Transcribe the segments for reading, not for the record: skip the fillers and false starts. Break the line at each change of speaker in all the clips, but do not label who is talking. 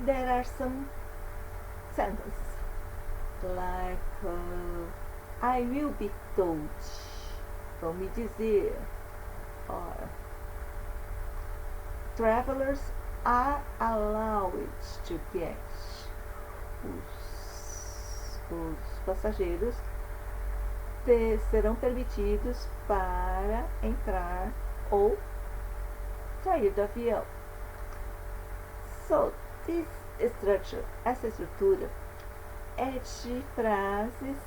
there are some sentences like I will be told, vão me dizer, or travelers are allowed to get, os passageiros serão permitidos para entrar ou sair do avião. So, this structure, essa estrutura, é de frases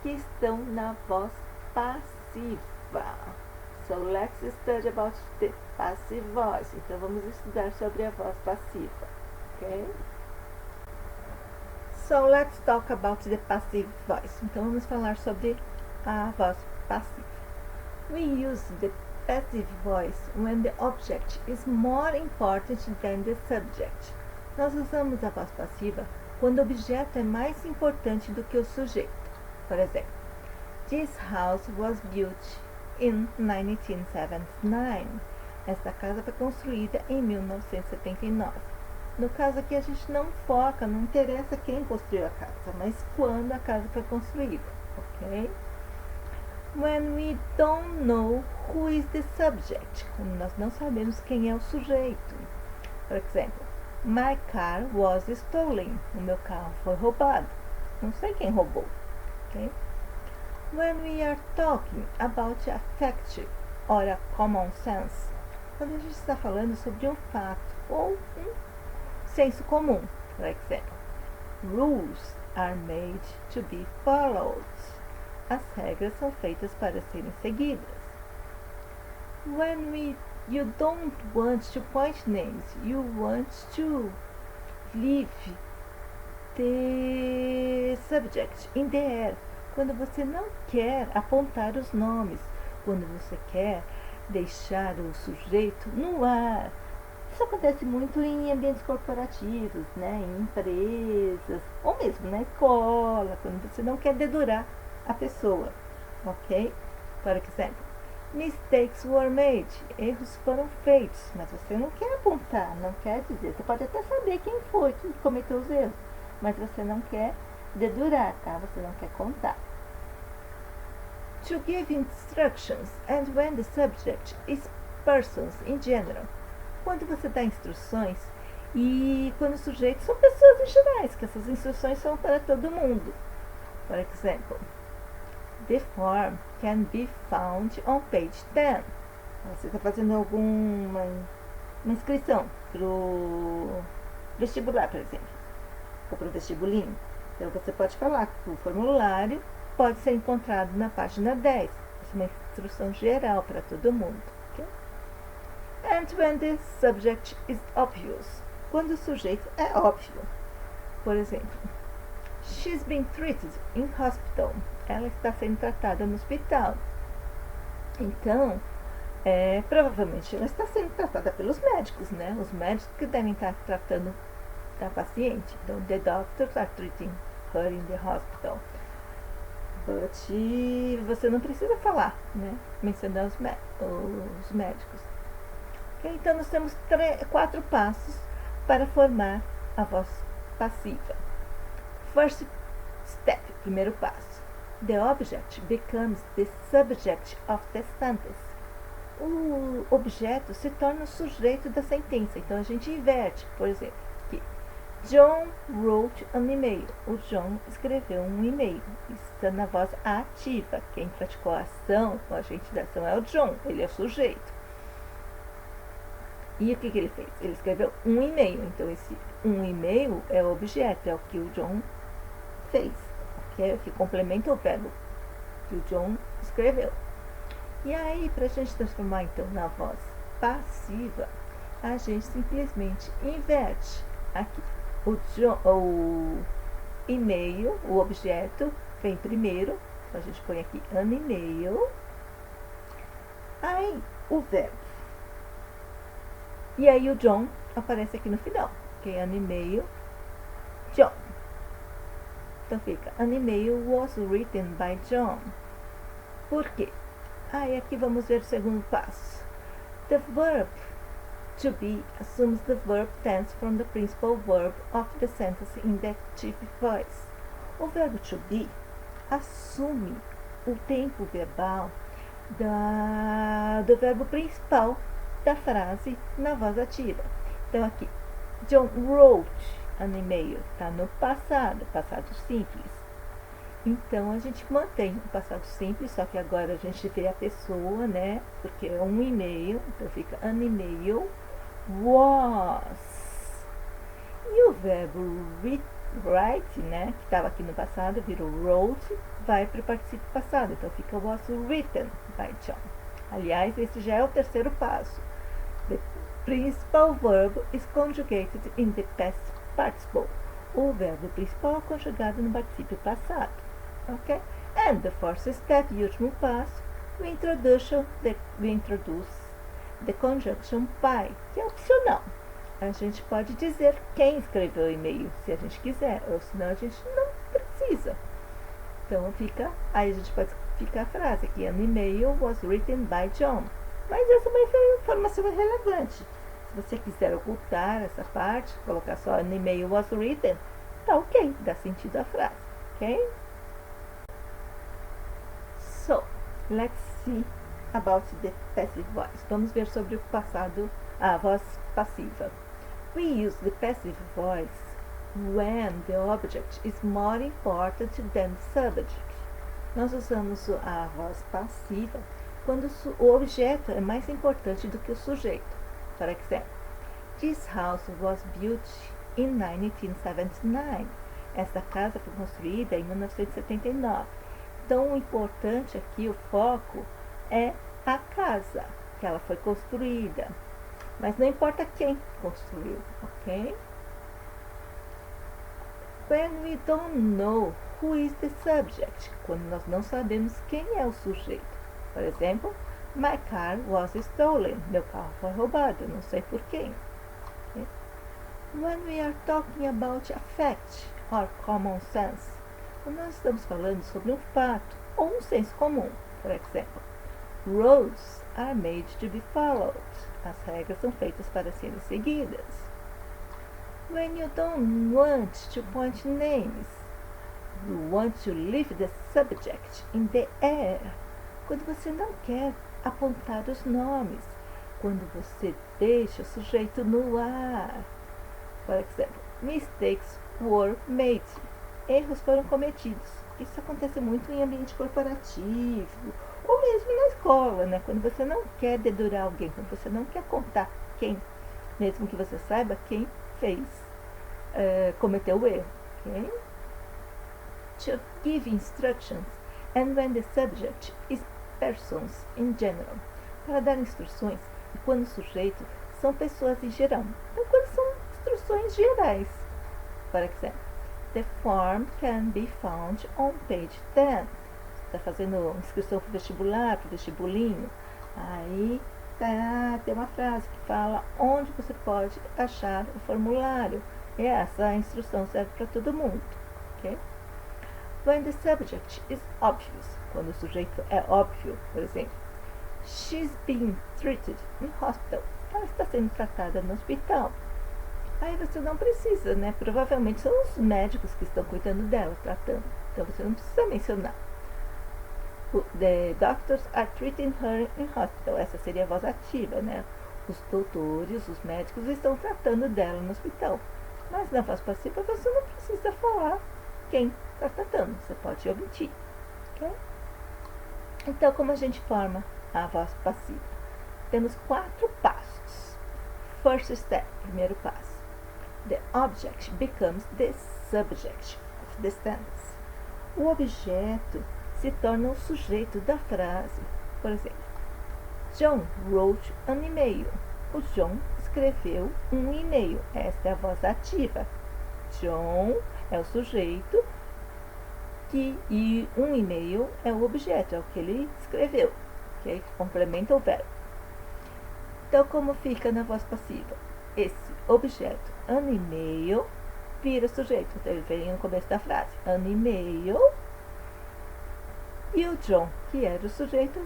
que estão na voz passiva. So, let's study about the passive voice. Então, vamos estudar sobre a voz passiva, ok? So, let's talk about the passive voice. Então, vamos falar sobre a voz passiva. We use the passive voice when the object is more important than the subject. Nós usamos a voz passiva quando o objeto é mais importante do que o sujeito. Por exemplo, this house was built in 1979. Esta casa foi construída em 1979. No caso aqui a gente não foca, não interessa quem construiu a casa, mas quando a casa foi construída, ok? When we don't know who is the subject, quando nós não sabemos quem é o sujeito. Por exemplo, my car was stolen. O meu carro foi roubado. Não sei quem roubou, ok? When we are talking about a fact or a common sense, quando a gente está falando sobre um fato ou um senso comum, por exemplo, rules are made to be followed. As regras são feitas para serem seguidas. When you don't want to point names, you want to leave the subject in the air. Quando você não quer apontar os nomes, quando você quer deixar o sujeito no ar. Isso acontece muito em ambientes corporativos, né, em empresas, ou mesmo na escola, quando você não quer dedurar a pessoa, ok? Por exemplo, mistakes were made, erros foram feitos, mas você não quer apontar, não quer dizer. Você pode até saber quem foi que cometeu os erros, mas você não quer dedurar, tá? Você não quer contar. To give instructions and when the subject is persons in general. Quando você dá instruções e quando o sujeito são pessoas em gerais, que essas instruções são para todo mundo. Por exemplo, the form can be found on page 10. Você está fazendo alguma inscrição para o vestibular, por exemplo, ou para o vestibulinho. Então você pode falar que o formulário pode ser encontrado na página 10. Essa é uma instrução geral para todo mundo. Okay? And when the subject is obvious. Quando o sujeito é óbvio. Por exemplo, she's been treated in hospital. Ela está sendo tratada no hospital. Então, provavelmente ela está sendo tratada pelos médicos, né? Os médicos que devem estar tratando da paciente. Então, the doctors are treating her in the hospital. But você não precisa falar, né? Mencionar os médicos. Okay? Então, nós temos 4 passos para formar a voz passiva. First step, primeiro passo. The object becomes the subject of the sentence. O objeto se torna o sujeito da sentença. Então, a gente inverte. Por exemplo, aqui. John wrote an email. O John escreveu um e-mail. Está na voz ativa. Quem praticou a ação, o agente da ação é o John. Ele é o sujeito. E o que ele fez? Ele escreveu um e-mail. Então, esse um e-mail é o objeto. É o que o John fez. Que é o que complementa o verbo que o John escreveu. E aí, para a gente transformar, então, na voz passiva, a gente simplesmente inverte aqui. O e-mail, o objeto, vem primeiro. Então, a gente põe aqui an e-mail. Aí, o verbo. E aí, o John aparece aqui no final. Que é an e-mail, John. Então, fica an e-mail was written by John. Por quê? Aí, aqui vamos ver o segundo passo. The verb to be assumes the verb tense from the principal verb of the sentence in the active voice. O verbo to be assume o tempo verbal do verbo principal da frase na voz ativa. Então aqui, John wrote an email, está no passado, passado simples. Então a gente mantém o passado simples, só que agora a gente vê a pessoa, né? Porque é um e-mail, então fica an email was. E o verbo write, né? Que estava aqui no passado, virou wrote, vai para o particípio passado, então fica was written by John. Aliás, esse já é o terceiro passo. The principal verb is conjugated in the past participle. O verbo principal é conjugado no particípio passado. Ok? And the fourth step, e último passo, we introduz the conjunction by, que é opcional. A gente pode dizer quem escreveu o e-mail, se a gente quiser, ou senão a gente não precisa. Então fica, aí a gente pode ficar a frase aqui, an email was written by John. Mas essa é uma informação relevante. Se você quiser ocultar essa parte, colocar só an email was written, tá ok, dá sentido à frase, ok? So, let's see about the passive voice. Vamos ver sobre o passado, a voz passiva. We use the passive voice when the object is more important than the subject. Nós usamos a voz passiva quando o objeto é mais importante do que o sujeito. Por exemplo, this house was built in 1979. Esta casa foi construída em 1979. Então, o importante aqui, o foco, é a casa, que ela foi construída. Mas não importa quem construiu, ok? When we don't know who is the subject, quando nós não sabemos quem é o sujeito. Por exemplo, my car was stolen. Meu carro foi roubado, não sei por quem. Okay? When we are talking about a fact or common sense, quando nós estamos falando sobre um fato ou um senso comum, por exemplo, rules are made to be followed. As regras são feitas para serem seguidas. When you don't want to point names, you want to leave the subject in the air. Quando você não quer apontar os nomes, quando você deixa o sujeito no ar. Por exemplo, mistakes were made. Erros foram cometidos. Isso acontece muito em ambiente corporativo, ou mesmo na escola, né? Quando você não quer dedurar alguém, quando você não quer contar quem, mesmo que você saiba quem fez, cometeu o erro. Okay? To give instructions, and when the subject is persons in general. Para dar instruções, e quando o sujeito são pessoas em geral. Então, quando são instruções gerais. Por exemplo, the form can be found on page 10. Está fazendo inscrição para o vestibular, para o vestibulinho. Aí tem uma frase que fala onde você pode achar o formulário. E essa instrução serve para todo mundo. Okay? When the subject is obvious, quando o sujeito é óbvio, por exemplo, she's being treated in hospital. Ela está sendo tratada no hospital. Aí você não precisa, né? Provavelmente são os médicos que estão cuidando dela, tratando. Então você não precisa mencionar. The doctors are treating her in hospital. Essa seria a voz ativa, né? Os doutores, os médicos estão tratando dela no hospital. Mas na voz passiva você não precisa falar quem está tratando. Você pode omitir. Okay? Então, como a gente forma a voz passiva? Temos 4 passos. First step, primeiro passo. The object becomes the subject of the sentence. O objeto se torna o sujeito da frase. Por exemplo, John wrote an email. O John escreveu um e-mail. Esta é a voz ativa. John é o sujeito e um e-mail é o objeto, é o que ele escreveu, okay? Que complementa o verbo. Então, como fica na voz passiva? Esse objeto, an email, vira sujeito. Então, ele vem no começo da frase. An email. E o John, que era o sujeito,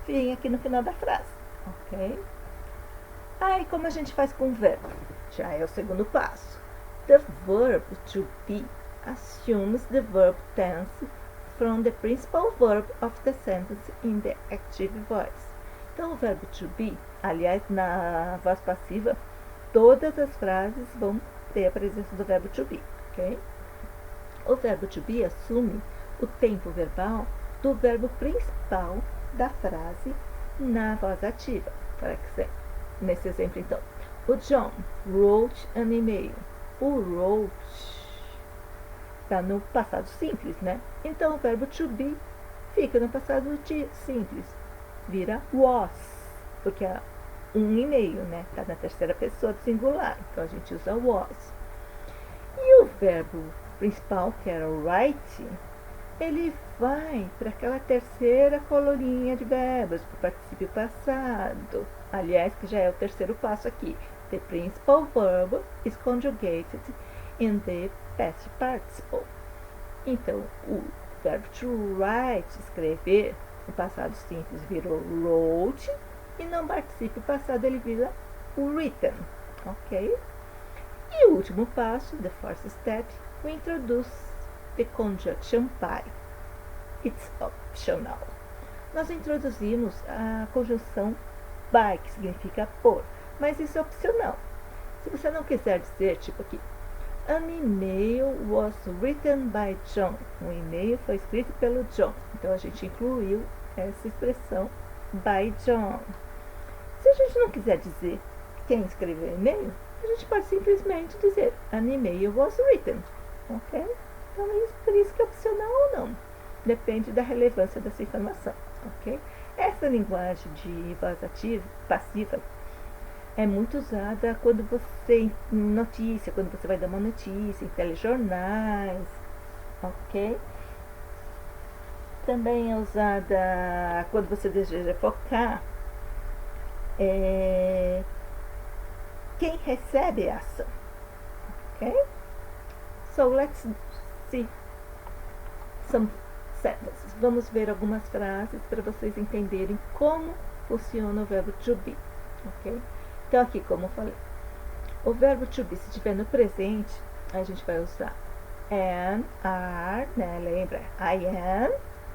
vem aqui no final da frase. Ok? Aí, como a gente faz com o verbo? Já é o segundo passo. The verb to be assumes the verb tense from the principal verb of the sentence in the active voice. Então, o verbo to be, aliás, na voz passiva, todas as frases vão ter a presença do verbo to be, ok? O verbo to be assume o tempo verbal do verbo principal da frase na voz ativa. Por exemplo, nesse exemplo, então, o John wrote an email. O wrote está no passado simples, né? Então, o verbo to be fica no passado simples. Vira was, porque é um e-mail, né? Está na terceira pessoa do singular. Então, a gente usa was. E o verbo principal, que era o write, ele vai para aquela terceira coluninha de verbos, para o particípio passado. Aliás, que já é o terceiro passo aqui. The principal verb is conjugated in the past participle. Então, o verbo to write, escrever, no passado simples virou wrote, e no particípio passado ele vira written, ok? E o último passo, the fourth step, we introduce the conjunction by. It's optional. Nós introduzimos a conjunção by, que significa por, mas isso é opcional. Se você não quiser dizer, tipo aqui, an email was written by John. Um e-mail foi escrito pelo John. Então, a gente incluiu essa expressão by John. Se a gente não quiser dizer quem escreveu o e-mail, a gente pode simplesmente dizer an email was written, ok? Então, por isso que é opcional ou não. Depende da relevância dessa informação, ok? Essa linguagem de voz ativa, passiva, é muito usada quando você notícia, quando você vai dar uma notícia em telejornais, ok? Também é usada quando você deseja focar quem recebe a ação, ok? So let's see some sentences. Vamos ver algumas frases para vocês entenderem como funciona o verbo to be, ok? Então, aqui, como eu falei, o verbo to be, se estiver no presente, a gente vai usar am, are, né? Lembra? I am,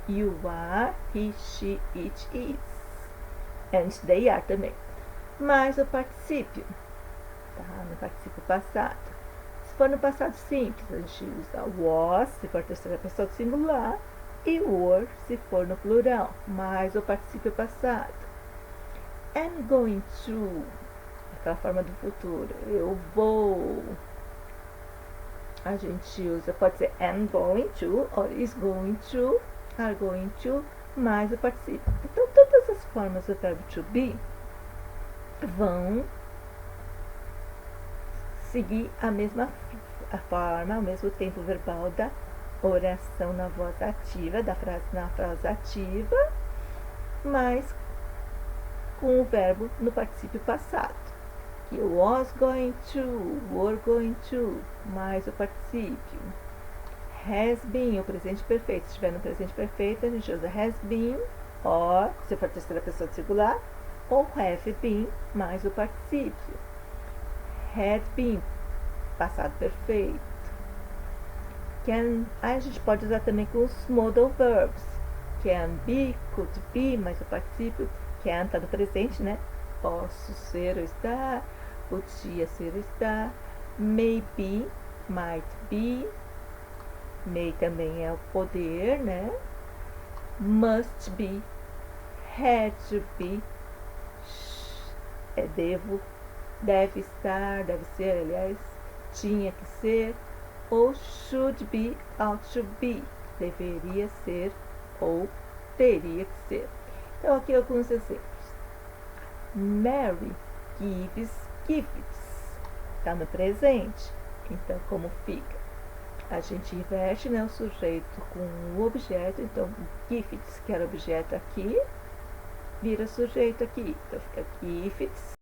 you are, he, she, it, is. And they are também. Mas o particípio, tá? No particípio passado. Se for no passado simples, a gente usa was, se for terceira pessoa do singular, e were, se for no plural, mais o particípio passado. I'm going to, aquela forma do futuro, eu vou. A gente usa, pode ser am going to, or is going to, are going to, mais o particípio. Então, todas as formas do verbo to be vão seguir a mesma forma, ao mesmo tempo verbal da oração na voz ativa, da frase na frase ativa, mas com o verbo no particípio passado. Que was going to, were going to, mais o particípio. Has been, o presente perfeito. Se estiver no presente perfeito, a gente usa has been, or, se for terceira pessoa do singular, ou have been, mais o particípio. Had been, passado perfeito. Can, a gente pode usar também com os modal verbs. Can be, could be, mais o particípio. Can está no presente, né? Posso ser ou estar, podia ser ou estar. May be, might be. May também é o poder, né? Must be, had to be, devo, deve estar, deve ser, aliás, tinha que ser, ou should be, ought to be, deveria ser ou teria que ser. Então, aqui alguns exemplos. Mary gives gifts. Está no presente. Então, como fica? A gente inverte, né, o sujeito com o objeto. Então, gifts, que era objeto aqui, vira sujeito aqui. Então, fica gifts